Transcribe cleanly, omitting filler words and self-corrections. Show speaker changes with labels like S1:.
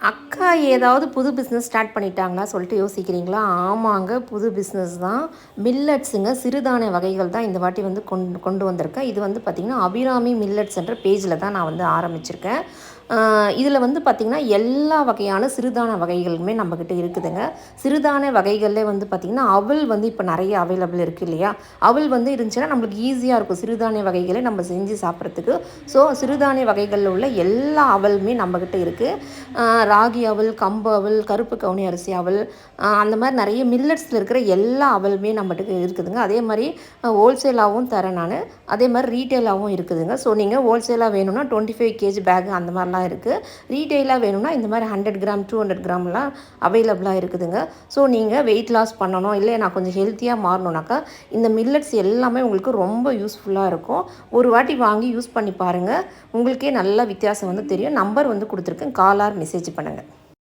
S1: அக்கா ஏதாவது புது பிஸ்னஸ் ஸ்டார்ட் பண்ணிட்டாங்களா சொல்லிட்டு யோசிக்கிறீங்களா? ஆமாங்க. புது பிஸ்னஸ் தான். மில்லட்ஸுங்க. சிறுதானிய வகைகள் தான் இந்த வாட்டி வந்து கொண்டு வந்திருக்கேன். இது வந்து பார்த்திங்கன்னா, அபிராமி மில்லட்ஸ்ன்ற பேஜில் தான் நான் வந்து ஆரம்பிச்சிருக்கேன். இதில் வந்து பார்த்திங்கன்னா, எல்லா வகையான சிறுதானிய வகைகளுமே நம்மக்கிட்ட இருக்குதுங்க. சிறுதானிய வகைகள்லே வந்து பார்த்திங்கன்னா, அவல் வந்து இப்போ நிறைய அவைலபிள் இருக்குது இல்லையா? அவல் வந்து இருந்துச்சுன்னா நம்மளுக்கு ஈஸியாக இருக்கும். சிறுதானிய வகைகளே நம்ம செஞ்சு சாப்பிட்றதுக்கு. ஸோ சிறுதானிய வகைகளில் உள்ள எல்லா அவலுமே நம்மக்கிட்ட இருக்குது. ராகி அவல், கம்பு அவல், கருப்பு கவுனி அரிசி அவல், அந்த மாதிரி நிறைய மில்லட்ஸில் இருக்கிற எல்லா அவலுமே நம்மகிட்ட இருக்குதுங்க. அதே மாதிரி ஹோல்சேலாகவும் தரேன் நான். அதே மாதிரி ரீட்டெயிலாகவும் இருக்குதுங்க. ஸோ நீங்கள் ஹோல்சேலாக வேணும்னா 25 கேஜி பேக் அந்த மாதிரிலாம் இருக்குது. ரீட்டெயிலாக வேணும்னா இந்த மாதிரி 100 கிராம் 200 கிராம்லாம் அவைலபிளாக இருக்குதுங்க. ஸோ நீங்கள் வெயிட் லாஸ் பண்ணணும், இல்லை நான் கொஞ்சம் ஹெல்த்தியாக மாறணுன்னாக்கா இந்த மில்லட்ஸ் எல்லாமே உங்களுக்கு ரொம்ப யூஸ்ஃபுல்லாக இருக்கும். ஒரு வாட்டி வாங்கி யூஸ் பண்ணி பாருங்கள். உங்களுக்கே நல்ல வித்தியாசம் வந்து தெரியும். நம்பர் வந்து கொடுத்துருக்கேன். கால் ஆர் மெசேஜ் பண்ணுங்கள்.